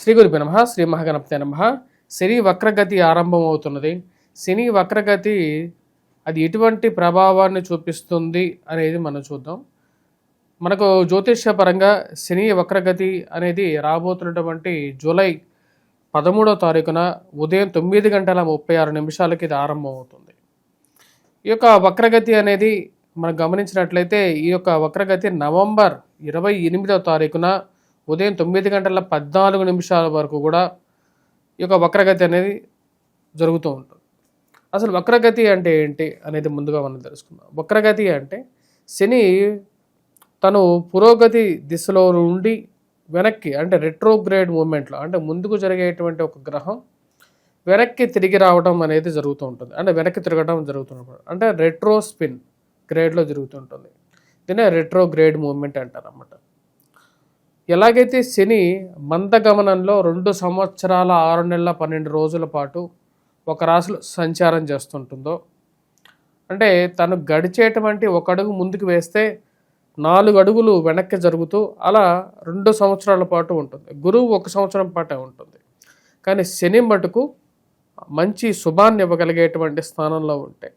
శ్రీ గురుభ్యో నమః. శ్రీ మహాగణపతే నమః. శని వక్రగతి ఆరంభం అవుతున్నది. శని వక్రగతి అది ఎటువంటి ప్రభావాన్ని చూపిస్తుంది అనేది మనం చూద్దాం. మనకు జ్యోతిష్యపరంగా శని వక్రగతి అనేది రాబోతున్నటువంటి జూలై 13వ తారీఖున ఉదయం 9:36 ఇది ఆరంభం అవుతుంది. ఈ యొక్క వక్రగతి అనేది మనం గమనించినట్లయితే ఈ యొక్క వక్రగతి నవంబర్ 28వ తారీఖున ఉదయం 9:14 వరకు కూడా ఈ యొక్క వక్రగతి అనేది జరుగుతూ ఉంటుంది. అసలు వక్రగతి అంటే ఏంటి అనేది ముందుగా మనం తెలుసుకుందాం. వక్రగతి అంటే శని తను పురోగతి దిశలో నుండి వెనక్కి అంటే రెట్రోగ్రేడ్ మూమెంట్లో అంటే ముందుకు జరిగేటువంటి ఒక గ్రహం వెనక్కి తిరిగి రావడం అనేది జరుగుతూ ఉంటుంది. అంటే వెనక్కి తిరగడం జరుగుతున్నప్పుడు అంటే రెట్రో స్పిన్ గ్రేడ్లో జరుగుతుంటుంది. దీన్నే రెట్రోగ్రేడ్ మూమెంట్ అంటారు అన్నమాట. ఎలాగైతే శని మందగమనంలో 2 సంవత్సరాల 6 నెలల 12 రోజుల పాటు ఒక రాశిలో సంచారం చేస్తుంటుందో, అంటే తను గడిచేటువంటి ఒక అడుగు ముందుకు వేస్తే 4 అడుగులు వెనక్కి జరుగుతూ అలా 2 సంవత్సరాల పాటు ఉంటుంది. గురువు 1 సంవత్సరం పాటే ఉంటుంది. కానీ శని మటుకు మంచి శుభాన్ని ఇవ్వగలిగేటువంటి స్థానంలో ఉంటే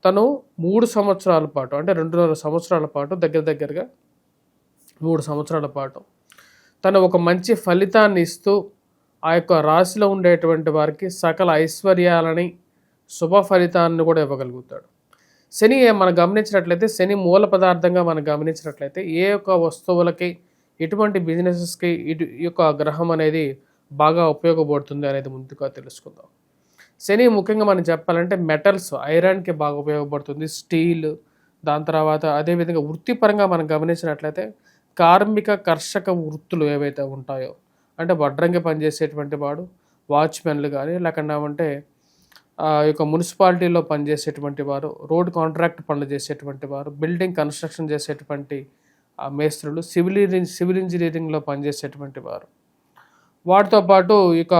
తను 3 సంవత్సరాల పాటు అంటే 2.5 సంవత్సరాల పాటు దగ్గరగా 3 సంవత్సరాల పాటు తను ఒక మంచి ఫలితాన్ని ఇస్తూ ఆ యొక్క రాశిలో ఉండేటువంటి వారికి సకల ఐశ్వర్యాలని శుభ ఫలితాన్ని కూడా ఇవ్వగలుగుతాడు. శని మనం గమనించినట్లయితే శని మూల పదార్థంగా మనం గమనించినట్లయితే ఏ యొక్క వస్తువులకి ఎటువంటి బిజినెసెస్కి ఈ యొక్క గ్రహం అనేది బాగా ఉపయోగపడుతుంది అనేది ముందుగా తెలుసుకుందాం. శని ముఖ్యంగా మనం చెప్పాలంటే మెటల్స్ ఐరన్కి బాగా ఉపయోగపడుతుంది, స్టీల్, దాని తర్వాత అదేవిధంగా వృత్తిపరంగా మనం గమనించినట్లయితే కార్మిక కర్షక వృత్తులు ఏవైతే ఉంటాయో అంటే వడ్రంగి పనిచేసేటువంటి వాడు, వాచ్మెన్లు కానీ లేకుండా అంటే ఈ యొక్క మున్సిపాలిటీలో పనిచేసేటువంటి వారు, రోడ్ కాంట్రాక్ట్ పనులు చేసేటువంటి వారు, బిల్డింగ్ కన్స్ట్రక్షన్ చేసేటువంటి మేస్త్రులు, సివిల్ ఇంజనీరింగ్లో పనిచేసేటువంటి వారు, వాటితో పాటు ఇక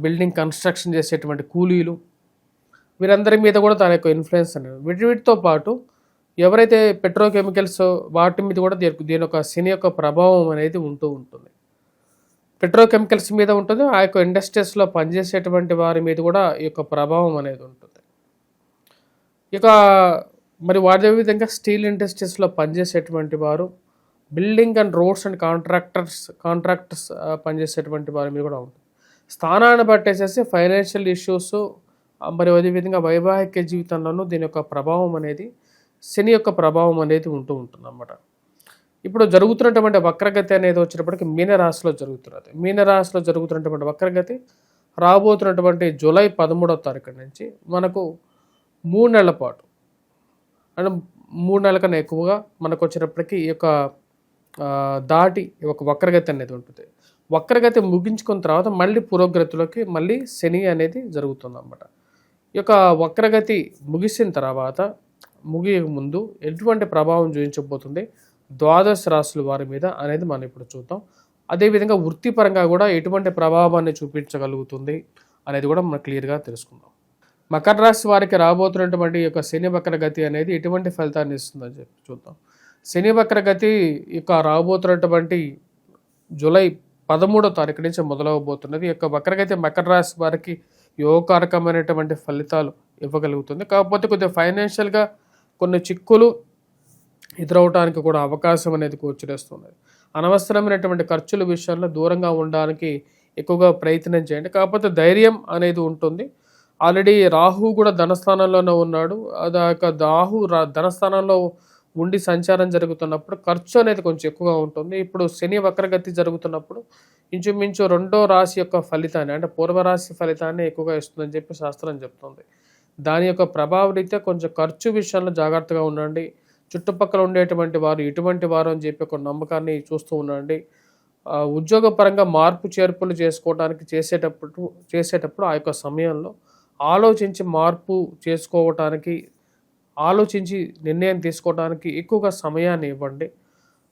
బిల్డింగ్ కన్స్ట్రక్షన్ చేసేటువంటి కూలీలు, వీరందరి మీద కూడా తన యొక్క ఇన్ఫ్లుయెన్స్ అనేది వీటితో పాటు ఎవరైతే పెట్రోకెమికల్స్ వాటి మీద కూడా దీని యొక్క శని యొక్క ప్రభావం అనేది ఉంటూ ఉంటుంది. పెట్రోకెమికల్స్ మీద ఉంటుంది, ఆ యొక్క ఇండస్ట్రీస్లో పనిచేసేటువంటి వారి మీద కూడా ఈ యొక్క ప్రభావం అనేది ఉంటుంది. ఇక మరి అదే విధంగా స్టీల్ ఇండస్ట్రీస్లో పనిచేసేటువంటి వారు, building and roads and contractors పనిచేసేటువంటి వారి మీద కూడా ఉంటుంది. స్థానాన్ని బట్టేసేసి ఫైనాన్షియల్ ఇష్యూస్ మరి అదేవిధంగా వైవాహిక జీవితంలోనూ దీని యొక్క ప్రభావం అనేది శని యొక్క ప్రభావం అనేది ఉంటూ ఉంటుంది అన్నమాట. ఇప్పుడు జరుగుతున్నటువంటి వక్రగతి అనేది వచ్చినప్పటికీ మీనరాశిలో జరుగుతున్నది. మీనరాశిలో జరుగుతున్నటువంటి వక్రగతి రాబోతున్నటువంటి జూలై 13వ తారీఖు నుంచి మనకు 3 నెలల పాటు అంటే 3 నెలల కన్నా ఎక్కువగా మనకు వచ్చినప్పటికీ ఈ యొక్క దాటి ఒక వక్రగతి అనేది ఉంటుంది. వక్రగతి ముగించుకున్న తర్వాత మళ్ళీ పురోగతిలోకి మళ్ళీ శని అనేది జరుగుతుంది అన్నమాట. ఈ యొక్క వక్రగతి ముగిసిన తర్వాత ముగియ ముందు ఎటువంటి ప్రభావం చూపించబోతుంది ద్వాదశ రాశుల వారి మీద అనేది మనం ఇప్పుడు చూద్దాం. అదేవిధంగా వృత్తిపరంగా కూడా ఎటువంటి ప్రభావాన్ని చూపించగలుగుతుంది అనేది కూడా మనం క్లియర్గా తెలుసుకుందాం. మకర రాశి వారికి రాబోతున్నటువంటి యొక్క శని వక్రగతి అనేది ఎటువంటి ఫలితాన్ని ఇస్తుందని చెప్పి చూద్దాం. శని వక్రగతి యొక్క రాబోతున్నటువంటి జూలై 13వ తారీఖు నుంచి మొదలవబోతున్నది. ఈ యొక్క వక్రగతి మకర రాశి వారికి యోగకారకమైనటువంటి ఫలితాలు ఇవ్వగలుగుతుంది. కాకపోతే కొద్దిగా ఫైనాన్షియల్గా కొన్ని చిక్కులు ఎదురవడానికి కూడా అవకాశం అనేది గోచరిస్తుంది. అనవసరమైనటువంటి ఖర్చుల విషయంలో దూరంగా ఉండడానికి ఎక్కువగా ప్రయత్నం చేయండి. కాకపోతే ధైర్యం అనేది ఉంటుంది. ఆల్రెడీ రాహు కూడా ధనస్థానంలోనే ఉన్నాడు. అది యొక్క రాహు ధనస్థానంలో ఉండి సంచారం జరుగుతున్నప్పుడు ఖర్చు అనేది కొంచెం ఎక్కువగా ఉంటుంది. ఇప్పుడు శని వక్రగతి జరుగుతున్నప్పుడు ఇంచుమించు 2వ రాశి యొక్క ఫలితాన్ని అంటే పూర్వరాశి ఫలితాన్ని ఎక్కువగా ఇస్తుందని చెప్పి శాస్త్రం చెప్తుంది. దాని యొక్క ప్రభావరీత్యా కొంచెం ఖర్చు విషయంలో జాగ్రత్తగా ఉండండి. చుట్టుపక్కల ఉండేటువంటి వారు ఎటువంటి వారు అని చెప్పి ఒక నమ్మకాన్ని చూస్తూ ఉండండి. ఉద్యోగపరంగా మార్పు చేర్పులు చేసుకోవడానికి చేసేటప్పుడు ఆ యొక్క సమయంలో ఆలోచించి మార్పు చేసుకోవటానికి ఆలోచించి నిర్ణయం తీసుకోవడానికి ఎక్కువగా సమయాన్ని ఇవ్వండి.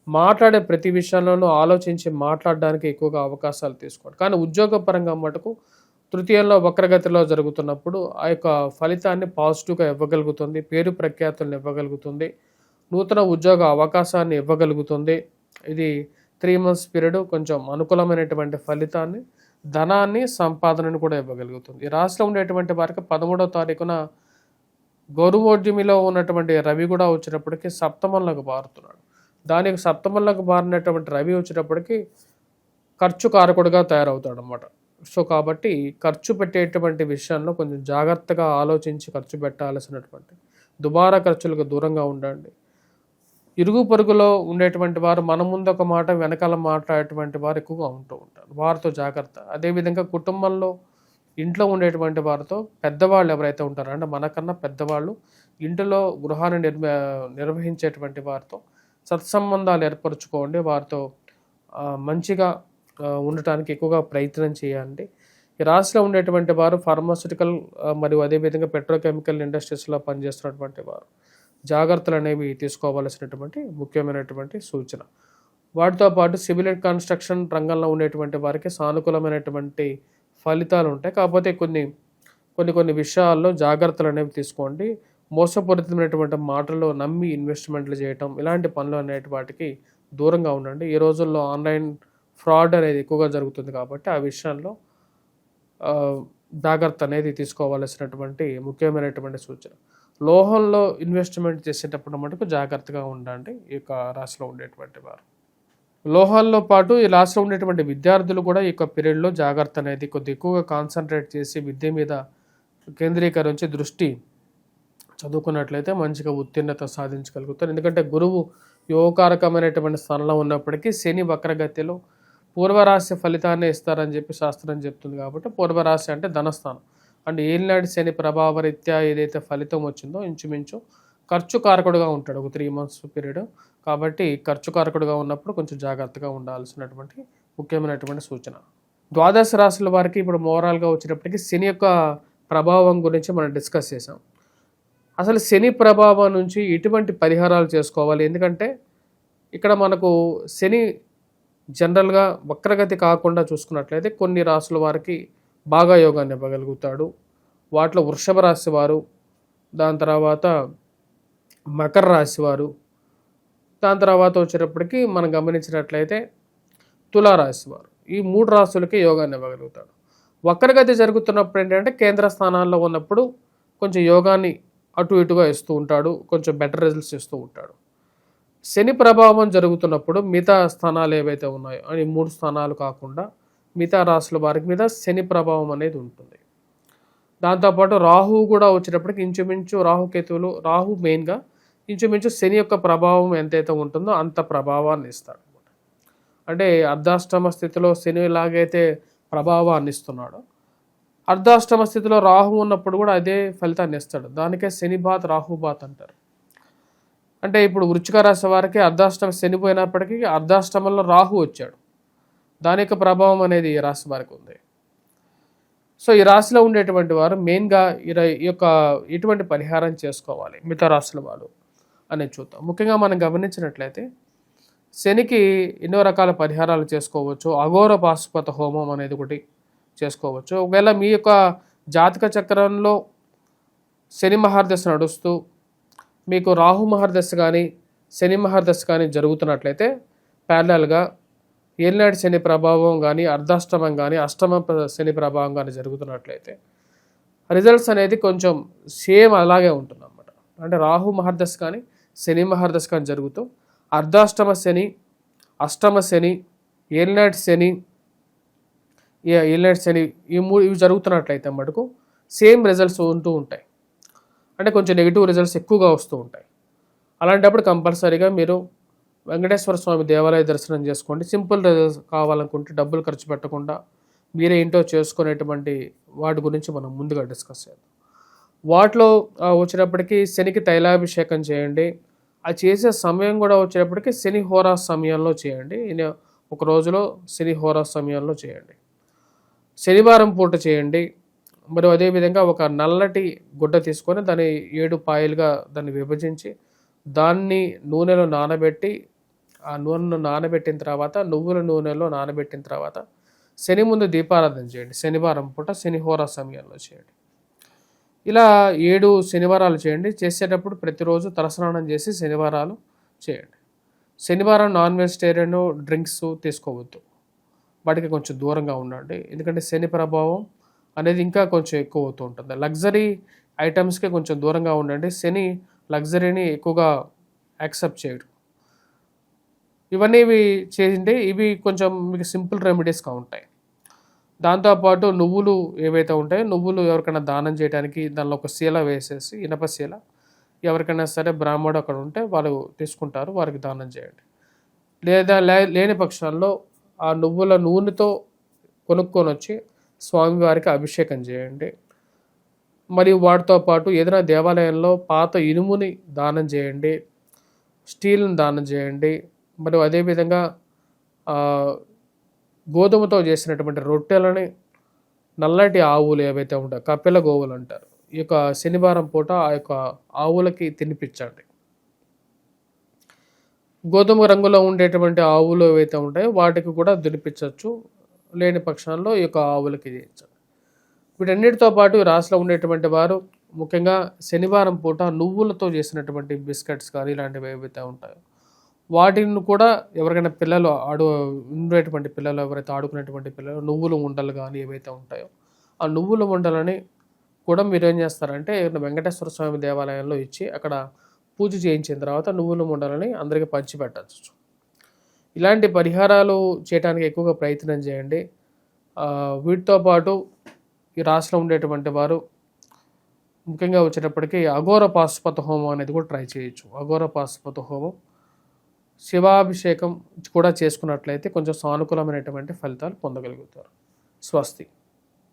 మాట్లాడే ప్రతి విషయంలోనూ ఆలోచించి మాట్లాడడానికి ఎక్కువగా అవకాశాలు తీసుకోండి. కానీ ఉద్యోగపరంగా మటుకు తృతీయంలో వక్రగతిలో జరుగుతున్నప్పుడు ఆ యొక్క ఫలితాన్ని పాజిటివ్గా ఇవ్వగలుగుతుంది, పేరు ప్రఖ్యాతులను ఇవ్వగలుగుతుంది, నూతన ఉద్యోగ అవకాశాన్ని ఇవ్వగలుగుతుంది. ఇది 3 months పీరియడ్ కొంచెం అనుకూలమైనటువంటి ఫలితాన్ని, ధనాన్ని, సంపాదనను కూడా ఇవ్వగలుగుతుంది. ఈ రాశిలో ఉండేటువంటి వారికి 13వ తారీఖున గౌరవోద్యమిలో ఉన్నటువంటి రవి కూడా వచ్చినప్పటికీ సప్తమంలోకి మారుతున్నాడు. దానికి సప్తమంలోకి మారినటువంటి రవి వచ్చేటప్పటికి ఖర్చు కారకుడుగా తయారవుతాడు అన్నమాట. సో కాబట్టి ఖర్చు పెట్టేటువంటి విషయంలో కొంచెం జాగ్రత్తగా ఆలోచించి ఖర్చు పెట్టాల్సినటువంటి దుబారా ఖర్చులకు దూరంగా ఉండండి. ఇరుగు పొరుగులో ఉండేటువంటి వారు మన ముందు ఒక మాట వెనకాల మాట్లాడేటువంటి వారు ఎక్కువగా ఉంటూ ఉంటారు. వారితో జాగ్రత్త. అదేవిధంగా కుటుంబంలో ఇంట్లో ఉండేటువంటి వారితో పెద్దవాళ్ళు ఎవరైతే ఉంటారో, అంటే మనకన్నా పెద్దవాళ్ళు, ఇంటిలో గృహాన్ని నిర్వహించేటువంటి వారితో సత్సంబంధాలు ఏర్పరచుకోండి. వారితో మంచిగా ఉండటానికి ఎక్కువగా ప్రయత్నం చేయండి. ఈ రాశిలో ఉండేటువంటి వారు ఫార్మాస్యూటికల్ మరియు అదేవిధంగా పెట్రోకెమికల్ ఇండస్ట్రీస్లో పనిచేస్తున్నటువంటి వారు జాగ్రత్తలు అనేవి తీసుకోవాల్సినటువంటి ముఖ్యమైనటువంటి సూచన. వాటితో పాటు సివిల్ అండ్ కన్స్ట్రక్షన్ రంగంలో ఉండేటువంటి వారికి సానుకూలమైనటువంటి ఫలితాలు ఉంటాయి. కాకపోతే కొన్ని విషయాల్లో జాగ్రత్తలు అనేవి తీసుకోండి. మోసపూరితమైనటువంటి మాటలు నమ్మి ఇన్వెస్ట్మెంట్లు చేయటం, ఇలాంటి పనులు అనేటి వాటికి దూరంగా ఉండండి. ఈ రోజుల్లో ఆన్లైన్ ఫ్రాడ్ అనేది ఎక్కువగా జరుగుతుంది కాబట్టి ఆ విషయంలో జాగ్రత్త అనేది తీసుకోవాల్సినటువంటి ముఖ్యమైనటువంటి సూచన. లోహంలో ఇన్వెస్ట్మెంట్ చేసేటప్పుడు మటుకు జాగ్రత్తగా ఉండండి ఈ యొక్క రాశిలో ఉండేటువంటి వారు. లోహాల్లో పాటు ఈ రాశిలో ఉండేటువంటి విద్యార్థులు కూడా ఈ యొక్క పీరియడ్లో జాగ్రత్త అనేది కొద్ది ఎక్కువగా కాన్సన్ట్రేట్ చేసి విద్య మీద కేంద్రీకరించి దృష్టి చదువుకున్నట్లయితే మంచిగా ఉత్తీర్ణత సాధించగలుగుతారు. ఎందుకంటే గురువు యోగకారకమైనటువంటి స్థానంలో ఉన్నప్పటికీ శని వక్రగతిలో పూర్వరాశి ఫలితాన్ని ఇస్తారని చెప్పి శాస్త్రం చెప్తుంది. కాబట్టి పూర్వరాశి అంటే ధనస్థానం, అంటే ఏలినాటి శని ప్రభావరీత్యా ఏదైతే ఫలితం వచ్చిందో ఇంచుమించు ఖర్చు కారకుడుగా ఉంటాడు ఒక 3 months పీరియడ్. కాబట్టి ఖర్చు కారకుడుగా ఉన్నప్పుడు కొంచెం జాగ్రత్తగా ఉండాల్సినటువంటి ముఖ్యమైనటువంటి సూచన. ద్వాదశ రాశుల వారికి ఇప్పుడు ఓవరాల్గా వచ్చేటప్పటికి శని యొక్క ప్రభావం గురించి మనం డిస్కస్ చేసాం. అసలు శని ప్రభావం నుంచి ఎటువంటి పరిహారాలు చేసుకోవాలి? ఎందుకంటే ఇక్కడ మనకు శని జనరల్గా వక్రగతి కాకుండా చూసుకున్నట్లయితే కొన్ని రాశుల వారికి బాగా యోగాన్ని ఇవ్వగలుగుతాడు. వాటిలో వృషభ రాశి వారు, దాని తర్వాత మకర రాశి వారు, దాని తర్వాత వచ్చేటప్పటికి మనం గమనించినట్లయితే తులారాశి వారు, ఈ 3 రాశులకి యోగాన్ని ఇవ్వగలుగుతాడు. వక్రగతి జరుగుతున్నప్పుడు ఏంటంటే కేంద్ర స్థానాల్లో ఉన్నప్పుడు కొంచెం యోగాన్ని అటు ఇటుగా ఇస్తూ ఉంటాడు, కొంచెం బెటర్ రిజల్ట్స్ ఇస్తూ ఉంటాడు. శని ప్రభావం జరుగుతున్నప్పుడు మిగతా స్థానాలు ఏవైతే ఉన్నాయో అని 3 స్థానాలు కాకుండా మిగతా రాశుల వారికి మీద శని ప్రభావం అనేది ఉంటుంది. దాంతోపాటు రాహువు కూడా వచ్చేటప్పటికి ఇంచుమించు రాహుకేతువులు, రాహు మెయిన్గా ఇంచుమించు శని యొక్క ప్రభావం ఎంతైతే ఉంటుందో అంత ప్రభావాన్ని ఇస్తాడు. అంటే అర్ధాష్టమ స్థితిలో శని ఎలాగైతే ప్రభావాన్ని ఇస్తున్నాడో అర్ధాష్టమ స్థితిలో రాహు ఉన్నప్పుడు కూడా అదే ఫలితాన్ని ఇస్తాడు. దానికే శనిబాత్ రాహుబాత్ అంటారు. అంటే ఇప్పుడు వృశ్చిక రాశి వారికి అర్ధాష్టమ శని పోయినప్పటికీ అర్ధాష్టమంలో రాహు వచ్చాడు. దాని యొక్క ప్రభావం అనేది ఈ రాశి వారికి ఉంది. సో ఈ రాశిలో ఉండేటువంటి వారు మెయిన్గా ఈ యొక్క ఎటువంటి పరిహారం చేసుకోవాలి మిగతా రాశుల వాళ్ళు అనేది చూద్దాం. ముఖ్యంగా మనం గమనించినట్లయితే శనికి ఎన్నో రకాల పరిహారాలు చేసుకోవచ్చు. అఘోర పాశుపత హోమం అనేది ఒకటి చేసుకోవచ్చు. ఒకవేళ మీ యొక్క జాతక చక్రంలో శని మహర్దశ నడుస్తూ మీకు రాహు మహర్దశ కానీ శని మహర్దశ కానీ జరుగుతున్నట్లయితే ప్యారలల్గా ఏలినాటి శని ప్రభావం కానీ అర్ధాష్టమం కానీ అష్టమ శని ప్రభావం కానీ జరుగుతున్నట్లయితే రిజల్ట్స్ అనేది కొంచెం సేమ్ అలాగే ఉంటుంది అన్నమాట. అంటే రాహు మహర్దశ కానీ శని మహర్దశ కానీ జరుగుతూ అర్ధాష్టమ శని, అష్టమ శని, ఏలినాటి శని ఇవి జరుగుతున్నట్లయితే మటుకు సేమ్ రిజల్ట్స్ ఉంటూ ఉంటాయి. అంటే కొంచెం నెగిటివ్ రిజల్ట్స్ ఎక్కువగా వస్తూ ఉంటాయి. అలాంటప్పుడు కంపల్సరీగా మీరు వెంకటేశ్వర స్వామి దేవాలయ దర్శనం చేసుకోండి. సింపుల్ రిజల్ట్స్ కావాలనుకుంటే డబ్బులు ఖర్చు పెట్టకుండా మీరే ఇంట్లో చేసుకునేటువంటి వాటి గురించి మనం ముందుగా డిస్కస్ చేద్దాం. వాటిలో వచ్చేటప్పటికి శనికి తైలాభిషేకం చేయండి. అది చేసే సమయం కూడా వచ్చేటప్పటికి శని హోరా సమయంలో చేయండి. ఒక రోజులో శని హోరా సమయంలో చేయండి. శనివారం పూట చేయండి. మరియు అదేవిధంగా ఒక నల్లటి గుడ్డ తీసుకొని దాన్ని 7 పాయలుగా దాన్ని విభజించి దాన్ని నూనెలో నానబెట్టి ఆ నూనెను నానబెట్టిన తర్వాత నువ్వుల నూనెలో నానబెట్టిన తర్వాత శని ముందు దీపారాధన చేయండి. శనివారం పూట శనిహోరా సమయంలో చేయండి. ఇలా 7 శనివారాలు చేయండి. చేసేటప్పుడు ప్రతిరోజు తలస్నానం చేసి శనివారాలు చేయండి. శనివారం నాన్ వెజిటేరియన్ డ్రింక్స్ తీసుకోవద్దు, వాటికి కొంచెం దూరంగా ఉండండి. ఎందుకంటే శని ప్రభావం అనేది ఇంకా కొంచెం ఎక్కువ అవుతూ ఉంటుంది. లగ్జరీ ఐటమ్స్కి కొంచెం దూరంగా ఉండండి. శని లగ్జరీని ఎక్కువగా యాక్సెప్ట్ చేయడు. ఇవన్నీ చేసింటే ఇవి కొంచెం మీకు సింపుల్ రెమెడీస్గా ఉంటాయి. దాంతోపాటు నువ్వులు ఏవైతే ఉంటాయో నువ్వులు ఎవరికైనా దానం చేయడానికి దానిలో ఒక శీల వేసేసి, ఇనప శీల, ఎవరికైనా సరే బ్రాహ్మడు అక్కడ ఉంటే వాళ్ళు తీసుకుంటారు, వారికి దానం చేయండి. లేదా లేని పక్షాల్లో ఆ నువ్వుల నూనెతో కొనుక్కొని వచ్చి స్వామివారికి అభిషేకం చేయండి. మరియు వాటితో పాటు ఏదైనా దేవాలయంలో పాత ఇనుముని దానం చేయండి, స్టీల్ని దానం చేయండి. మరియు అదేవిధంగా గోధుమతో చేసినటువంటి రొట్టెలని, నల్లటి ఆవులు ఏవైతే ఉంటాయో కపిల గోవులు అంటారు, ఈ యొక్క శనివారం పూట ఆ యొక్క ఆవులకి తినిపించండి. గోధుమ రంగులో ఉండేటువంటి ఆవులు ఏవైతే ఉంటాయో వాటికి కూడా తినిపించవచ్చు, లేని పక్షాల్లో ఈ యొక్క ఆవులకి చేయించండి. వీటన్నిటితో పాటు ఈ రాశిలో ఉండేటువంటి వారు ముఖ్యంగా శనివారం పూట నువ్వులతో చేసినటువంటి బిస్కెట్స్ కానీ ఇలాంటివి ఏవైతే ఉంటాయో వాటిని కూడా ఎవరికైనా పిల్లలు ఉండేటువంటి పిల్లలు, ఎవరైతే ఆడుకునేటువంటి పిల్లలు నువ్వుల ఉండలు కానీ ఏవైతే ఉంటాయో ఆ నువ్వుల ఉండలని కూడా మీరు ఏం చేస్తారంటే వెంకటేశ్వర స్వామి దేవాలయంలో ఇచ్చి అక్కడ పూజ చేయించిన తర్వాత నువ్వుల ఉండలని అందరికీ పంచిపెట్టచ్చు. ఇలాంటి పరిహారాలు చేయడానికి ఎక్కువగా ప్రయత్నం చేయండి. వీటితో పాటు ఈ రాశిలో ఉండేటువంటి వారు ముఖ్యంగా వచ్చేటప్పటికి అఘోర పాశుపత హోమం అనేది కూడా ట్రై చేయొచ్చు. అఘోర పాశుపత హోమం, శివాభిషేకం కూడా చేసుకున్నట్లయితే కొంచెం సానుకూలమైనటువంటి ఫలితాలు పొందగలుగుతారు. స్వస్తి.